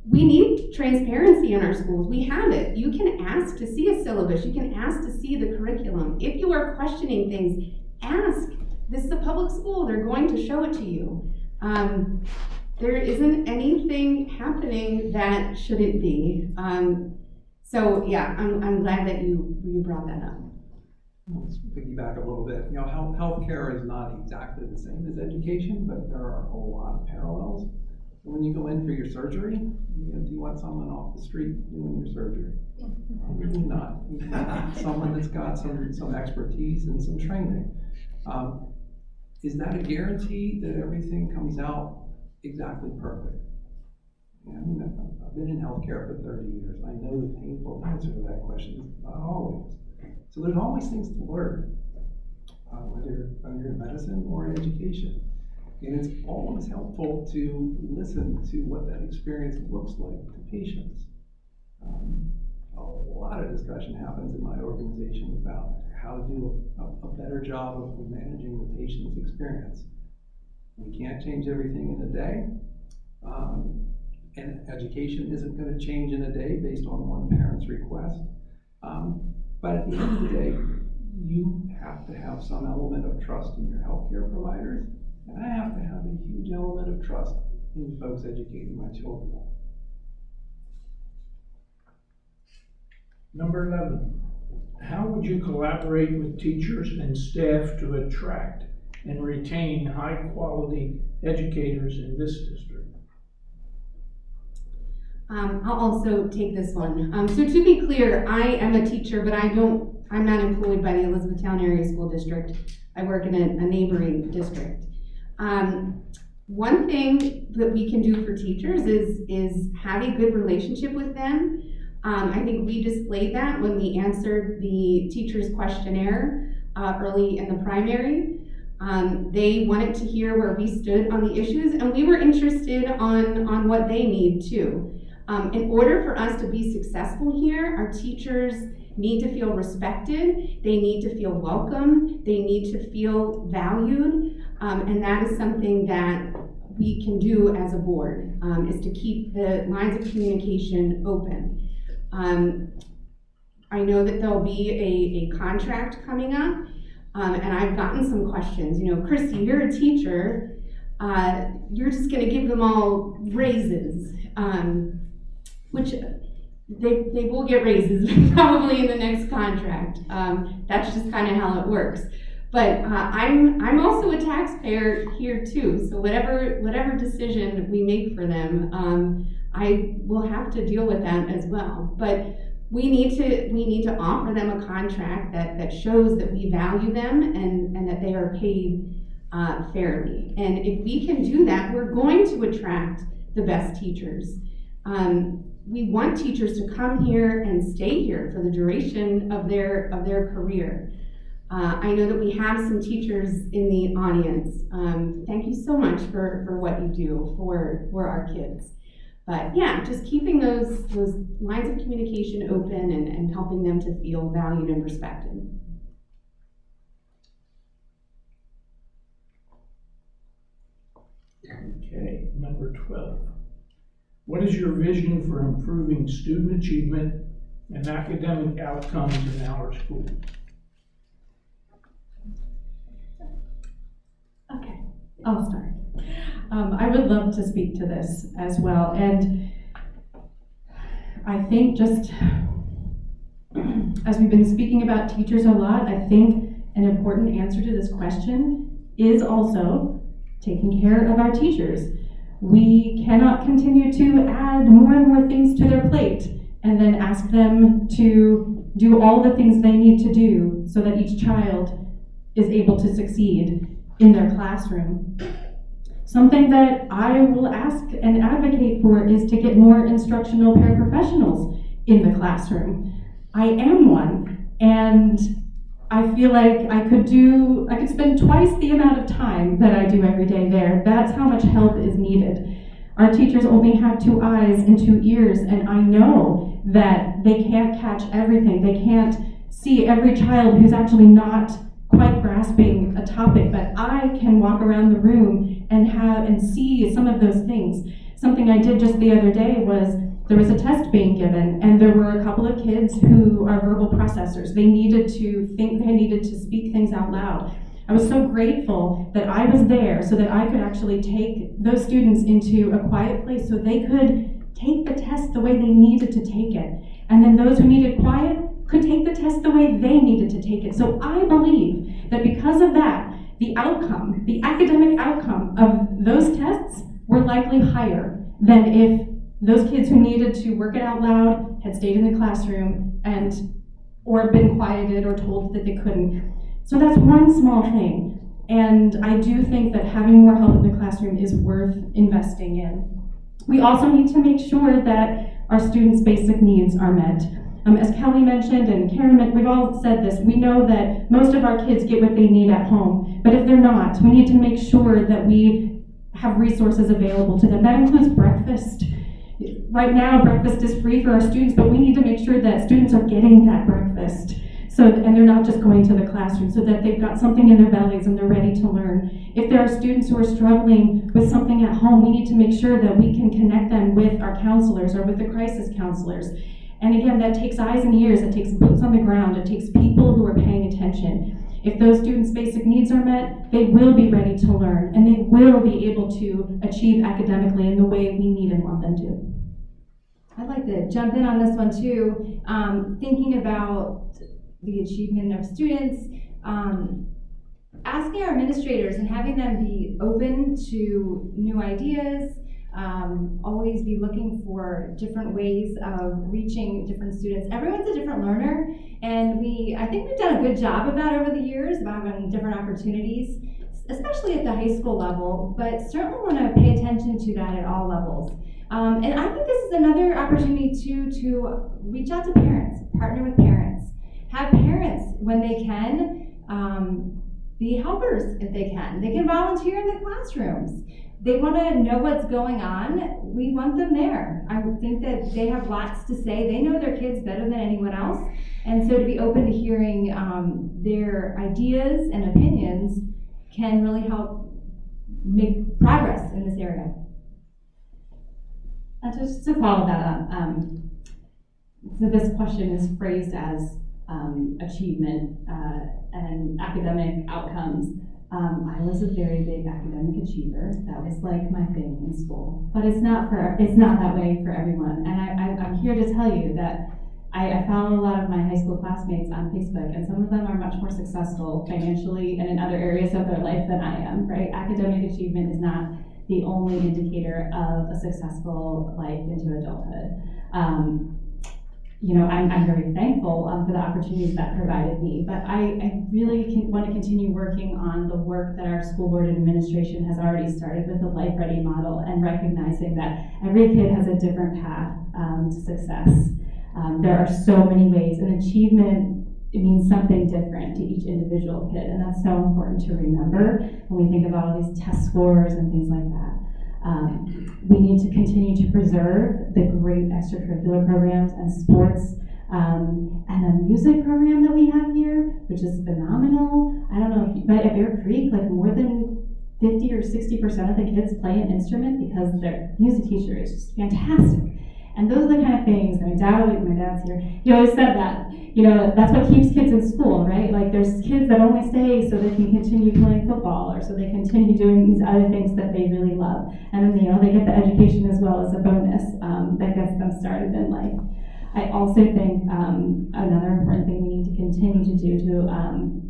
We need transparency in our schools. We have it. You can ask to see a syllabus. You can ask to see the curriculum. If you are questioning things, ask. This is a public school. They're going to show it to you. There isn't anything happening that shouldn't be. So yeah, I'm glad that you brought that up. Let's piggyback a little bit. Healthcare is not exactly the same as education, but there are a lot of parallels. When you go in for your surgery, do you want someone off the street doing your surgery? Probably not. You want someone that's got some expertise and some training. Is that a guarantee that everything comes out exactly perfect? I've been in healthcare for 30 years. I know the painful answer to that question is not always. So there's always things to learn, whether you're in medicine or in education. And it's always helpful to listen to what that experience looks like to patients. A lot of discussion happens in my organization about how to do a better job of managing the patient's experience. We can't change everything in a day, and education isn't going to change in a day based on one parent's request. But at the end of the day, you have to have some element of trust in your healthcare providers. And I have to have a huge element of trust in folks educating my children. Number 11, how would you collaborate with teachers and staff to attract and retain high-quality educators in this district? I'll also take this one. So to be clear, I am a teacher, but I'm not employed by the Elizabethtown Area School District. I work in a neighboring district. One thing that we can do for teachers is have a good relationship with them. I think we displayed that when we answered the teacher's questionnaire early in the primary. They wanted to hear where we stood on the issues, and we were interested on what they need too. In order for us to be successful here, our teachers need to feel respected, they need to feel welcome, they need to feel valued, and that is something that we can do as a board, is to keep the lines of communication open. I know that there'll be a contract coming up. And I've gotten some questions, Christy, you're a teacher, you're just gonna give them all raises, which they will get raises probably in the next contract. That's just kind of how it works. But I'm also a taxpayer here too, so whatever decision we make for them, I will have to deal with that as well. But we need to offer them a contract that shows that we value them and that they are paid fairly. And if we can do that, we're going to attract the best teachers. We want teachers to come here and stay here for the duration of their career. I know that we have some teachers in the audience. Thank you so much for what you do for our kids. But yeah, just keeping those lines of communication open and helping them to feel valued and respected. Okay, number 12. What is your vision for improving student achievement and academic outcomes in our school? Okay, I'll start. I would love to speak to this as well, and I think just as we've been speaking about teachers a lot, I think an important answer to this question is also taking care of our teachers. We cannot continue to add more and more things to their plate and then ask them to do all the things they need to do so that each child is able to succeed in their classroom. Something that I will ask and advocate for is to get more instructional paraprofessionals in the classroom. I am one, and I feel like I could spend twice the amount of time that I do every day there. That's how much help is needed. Our teachers only have 2 eyes and 2 ears, and I know that they can't catch everything. They can't see every child who's actually not quite grasping a topic, but I can walk around the room and see some of those things. Something I did just the other day was there was a test being given, and there were a couple of kids who are verbal processors. They needed to think, they needed to speak things out loud. I was so grateful that I was there so that I could actually take those students into a quiet place so they could take the test the way they needed to take it. And then those who needed quiet could take the test the way they needed to take it. So I believe that because of that, the outcome, the academic outcome of those tests were likely higher than if those kids who needed to work it out loud had stayed in the classroom or been quieted or told that they couldn't. So that's one small thing. And I do think that having more help in the classroom is worth investing in. We also need to make sure that our students' basic needs are met. As Kelly mentioned and Karen mentioned, we've all said this, we know that most of our kids get what they need at home, but if they're not, we need to make sure that we have resources available to them. That includes breakfast. Right now, breakfast is free for our students, but we need to make sure that students are getting that breakfast. And they're not just going to the classroom, so that they've got something in their bellies and they're ready to learn. If there are students who are struggling with something at home, we need to make sure that we can connect them with our counselors or with the crisis counselors. And again, that takes eyes and ears, it takes boots on the ground, it takes people who are paying attention. If those students' basic needs are met, they will be ready to learn, and they will be able to achieve academically in the way we need and want them to. I'd like to jump in on this one too. Thinking about the achievement of students, asking our administrators and having them be open to new ideas, always be looking for different ways of reaching different students. Everyone's a different learner, and I think we've done a good job of that over the years, of having different opportunities, especially at the high school level, but certainly want to pay attention to that at all levels. And I think this is another opportunity to reach out to parents, partner with parents, have parents, when they can, be helpers if they can. They can volunteer in the classrooms. They want to know what's going on. We want them there. I think that they have lots to say. They know their kids better than anyone else. And so to be open to hearing their ideas and opinions can really help make progress in this area. And just to follow that up, so this question is phrased as, achievement and academic outcomes. I was a very big academic achiever. That was like my thing in school. But it's not that way for everyone. And I'm here to tell you that I follow a lot of my high school classmates on Facebook, and some of them are much more successful financially and in other areas of their life than I am, right? Academic achievement is not the only indicator of a successful life into adulthood. I'm very thankful for the opportunities that provided me, but I really want to continue working on the work that our school board and administration has already started with the Life Ready model, and recognizing that every kid has a different path to success. There are so many ways, and achievement, it means something different to each individual kid, and that's so important to remember when we think about all these test scores and things like that. We need to continue to preserve the great extracurricular programs and sports, and the music program that we have here, which is phenomenal. I don't know but at Bear Creek, like more than 50 or 60% of the kids play an instrument because their music teacher is just fantastic. And those are the kind of things, my dad's here, he always said that, that's what keeps kids in school, right? Like there's kids that only stay so they can continue playing football, or so they continue doing these other things that they really love. And then, they get the education as well as a bonus that gets them started in life. I also think another important thing we need to continue to do to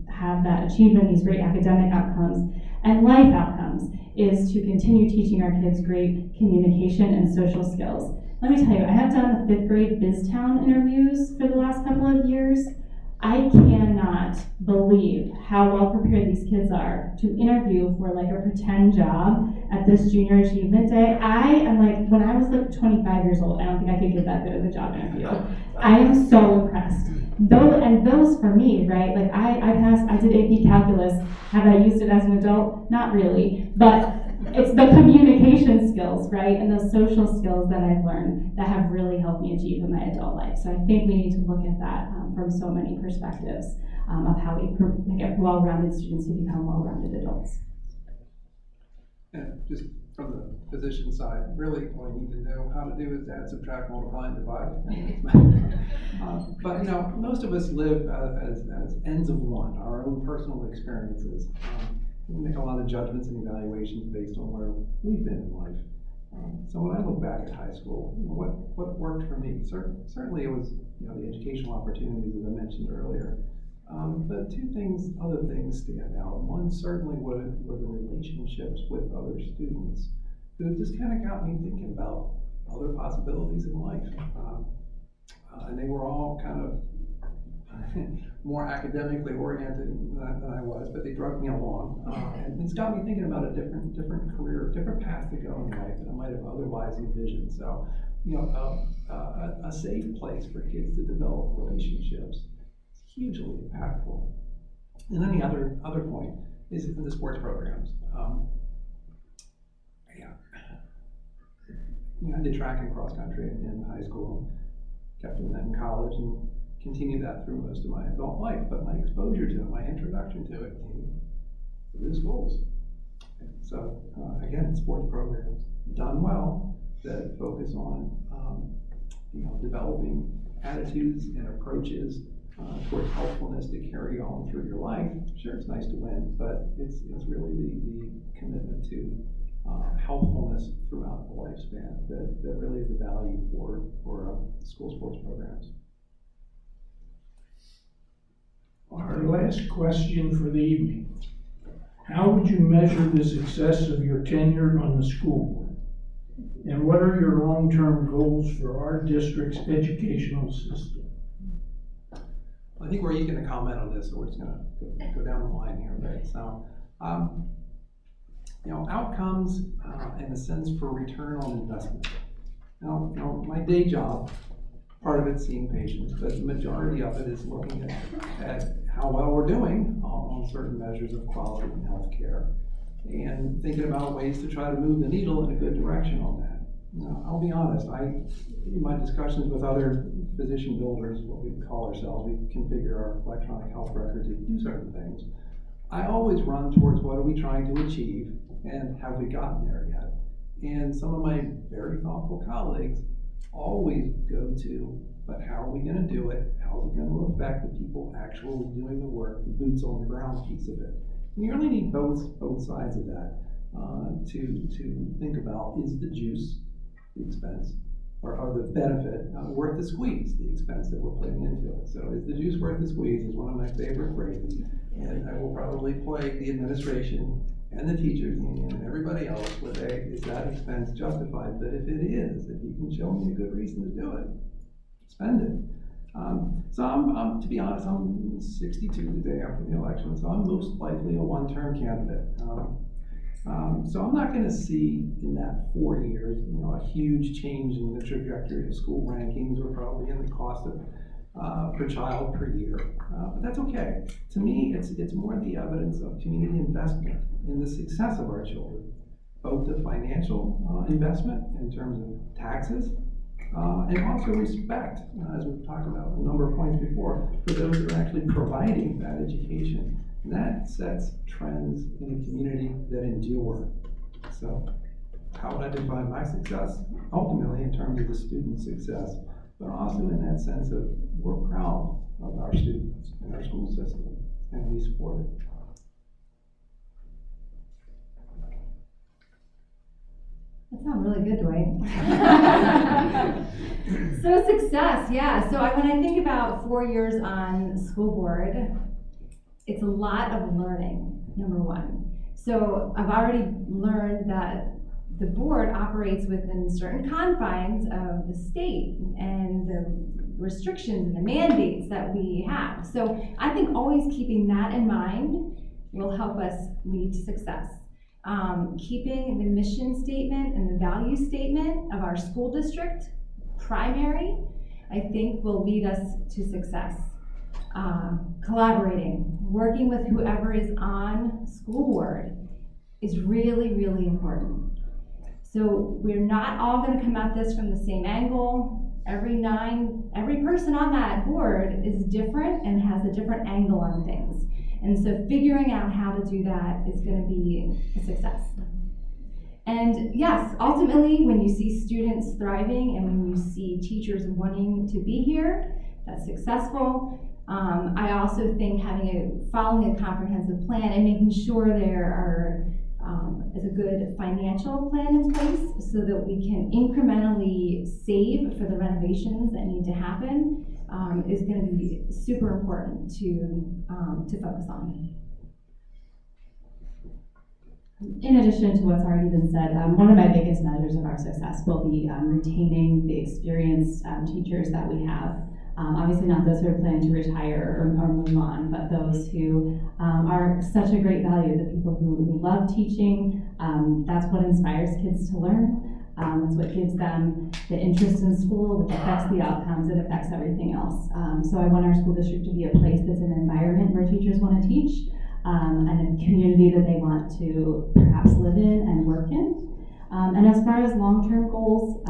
have that achievement, these great academic outcomes and life outcomes, is to continue teaching our kids great communication and social skills. Let me tell you, I have done the 5th grade Etown interviews for the last couple of years. I cannot believe how well prepared these kids are to interview for like a pretend job at this junior achievement day. I am like, when I was like 25 years old, I don't think I could give that good of a job interview. I am so impressed. Those for me, right? Like I did AP calculus. Have I used it as an adult? Not really, but it's the communication skills, right, and the social skills that I've learned that have really helped me achieve in my adult life. So I think we need to look at that from so many perspectives of how we get well-rounded students who become well-rounded adults. And just from the physician side, really all you need to know how to do is add, subtract, multiply, and divide. But most of us live as ends of one, our own personal experiences. We make a lot of judgments and evaluations based on where we've been in life. So when I look back at high school, what worked for me? Certainly it was the educational opportunities, as I mentioned earlier. But other things stand out. One certainly were the relationships with other students, who just kind of got me thinking about other possibilities in life. And they were all kind of more academically oriented than I was, but they drug me along. And it's got me thinking about a different career, different path to go in life than I might have otherwise envisioned. So, a safe place for kids to develop relationships is hugely impactful. And then the other point is the sports programs. I did track and cross country in high school, kept doing that in college, and continued that through most of my adult life. But my exposure to it, my introduction to it, came through the schools. So again, sports programs done well that focus on developing attitudes and approaches towards helpfulness to carry on through your life. Sure, it's nice to win, but it's really the commitment to helpfulness throughout the lifespan that really is the value for school sports programs. Our last question for the evening. How would you measure the success of your tenure on the school board? And what are your long-term goals for our district's educational system? I think we're each going to comment on this, so we're just going to go down the line here, right? So, outcomes in a sense for return on investment. Now, my day job, part of it's seeing patients, but the majority of it is looking at how well we're doing on certain measures of quality in healthcare, and thinking about ways to try to move the needle in a good direction on that. I'll be honest, in my discussions with other physician builders, what we call ourselves, we configure our electronic health record to do certain things. I always run towards what are we trying to achieve and have we gotten there yet? And some of my very thoughtful colleagues always go to, but how are we gonna do it? How's it gonna affect the people actually doing the work, the boots on the ground piece of it? And you really need both sides of that to think about, is the juice, the expense, or the benefit worth the squeeze, the expense that we're putting into it. So is the juice worth the squeeze is one of my favorite phrases. And I will probably plague the administration and the teachers union and everybody else with is that expense justified? But if it is, if you can show me a good reason to do it, spend it. So I'm, to be honest, I'm 62 the day after the election, so I'm most likely a one-term candidate. So I'm not gonna see in that 4 years, a huge change in the trajectory of school rankings or probably in the cost of per child per year, but that's okay. To me, it's more the evidence of community investment in the success of our children, both the financial investment in terms of taxes, and also respect, as we've talked about a number of points before, for those that are actually providing that education. And that sets trends in a community that endure. So how would I define my success? Ultimately, in terms of the student success, but also in that sense of we're proud of our students and our school system, and we support it. That sounds really good, Dwayne. So success, yeah. So when I think about 4 years on school board, it's a lot of learning, number one. So I've already learned that the board operates within certain confines of the state and the restrictions and the mandates that we have. So I think always keeping that in mind will help us lead to success. Keeping the mission statement and the value statement of our school district primary, I think will lead us to success. Collaborating, working with whoever is on school board is really, really important. So we're not all gonna come at this from the same angle. Every person on that board is different and has a different angle on things. And so figuring out how to do that is gonna be a success. And yes, ultimately, when you see students thriving and when you see teachers wanting to be here, that's successful. I also think following a comprehensive plan and making sure there is a good financial plan in place so that we can incrementally save for the renovations that need to happen is going to be super important to focus on. In addition to what's already been said, one of my biggest measures of our success will be retaining the experienced teachers that we have. Obviously not those who are planning to retire or move on, but those who are such a great value, the people who love teaching. That's what inspires kids to learn. It's what gives them the interest in school, which affects the outcomes, it affects everything else. So I want our school district to be a place that's an environment where teachers want to teach, and a community that they want to perhaps live in and work in. And as far as long-term goals,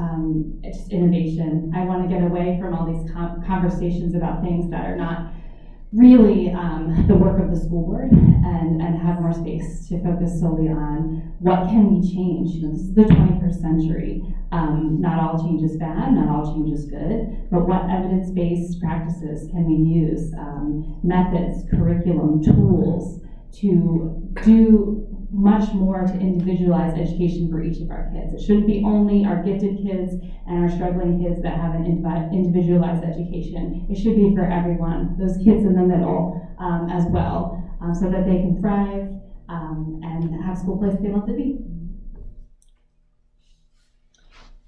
it's just innovation. I want to get away from all these conversations about things that are not really the work of the school board and have more space to focus solely on what can we change. This is the 21st century. Not all change is bad, not all change is good, but what evidence-based practices can we use, methods, curriculum, tools to do much more to individualize education for each of our kids. It shouldn't be only our gifted kids and our struggling kids that have an individualized education. It should be for everyone, those kids in the middle as well, so that they can thrive and have school place they love to be.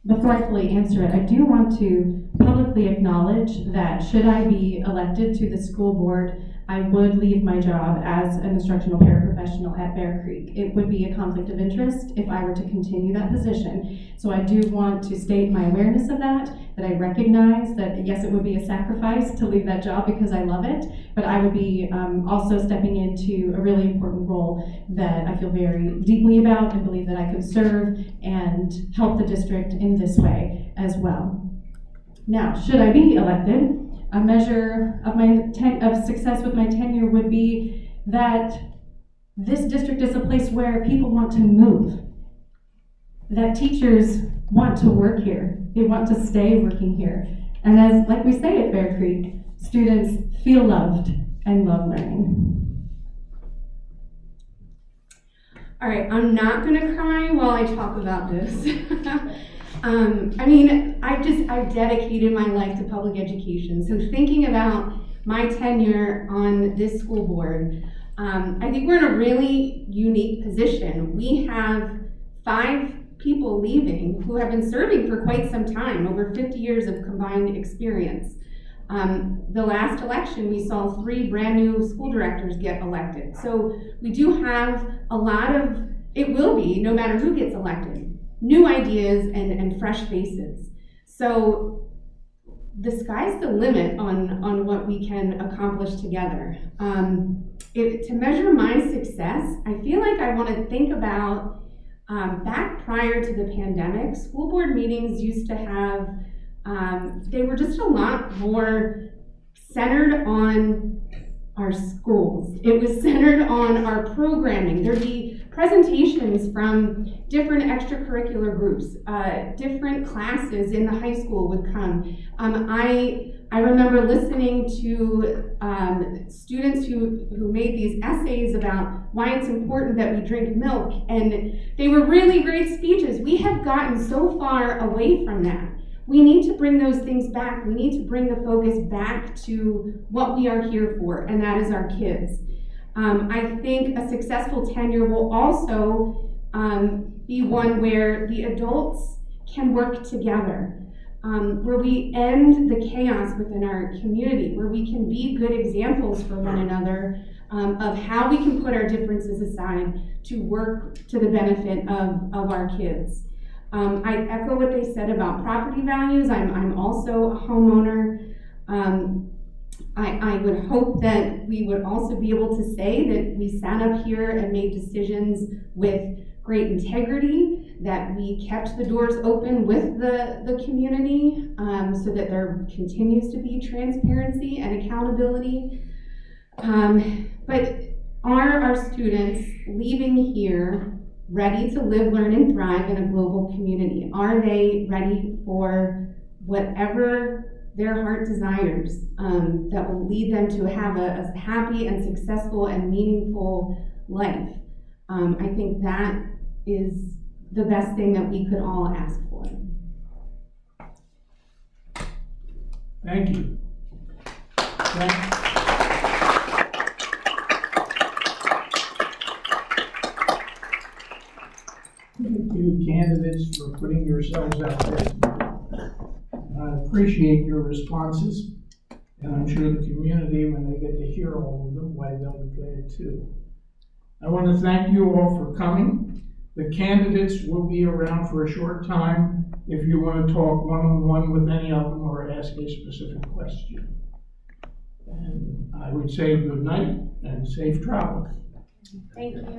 Before I fully answer it, I do want to publicly acknowledge that should I be elected to the school board, I would leave my job as an instructional paraprofessional at Bear Creek. It would be a conflict of interest if I were to continue that position. So I do want to state my awareness of that I recognize that yes, it would be a sacrifice to leave that job because I love it, but I would be also stepping into a really important role that I feel very deeply about and believe that I could serve and help the district in this way as well. Now, should I be elected, a measure of of success with my tenure would be that this district is a place where people want to move. that teachers want to work here. They want to stay working here. And as, like we say at Bear Creek, students feel loved and love learning. All right, I'm not gonna cry while I talk about this. I mean, I've dedicated my life to public education. So thinking about my tenure on this school board, I think we're in a really unique position. We have 5 people leaving who have been serving for quite some time, over 50 years of combined experience. The last election, we saw 3 brand new school directors get elected. So we do have a lot of, it will be, no matter who gets elected, new ideas and fresh faces. So the sky's the limit on what we can accomplish together. To measure my success, I feel like I want to think about back prior to the pandemic, school board meetings used to have, they were just a lot more centered on our schools. It was centered on our programming. There'd be presentations from different extracurricular groups, different classes in the high school would come. I remember listening to students who made these essays about why it's important that we drink milk, and they were really great speeches. We have gotten so far away from that. We need to bring those things back. We need to bring the focus back to what we are here for, and that is our kids. I think a successful tenure will also be one where the adults can work together, where we end the chaos within our community, where we can be good examples for one another of how we can put our differences aside to work to the benefit of our kids. I echo what they said about property values. I'm also a homeowner. I would hope that we would also be able to say that we sat up here and made decisions with great integrity, that we kept the doors open with the community so that there continues to be transparency and accountability. But are our students leaving here ready to live, learn, and thrive in a global community? Are they ready for whatever their heart desires that will lead them to have a happy and successful and meaningful life? I think that is the best thing that we could all ask for. Thank you. Thank you, candidates, for putting yourselves out there. I appreciate your responses, and I'm sure the community, when they get to hear all of them, why they'll be glad too. I want to thank you all for coming. The candidates will be around for a short time if you want to talk one-on-one with any of them or ask a specific question. And I would say good night and safe travels. Thank you.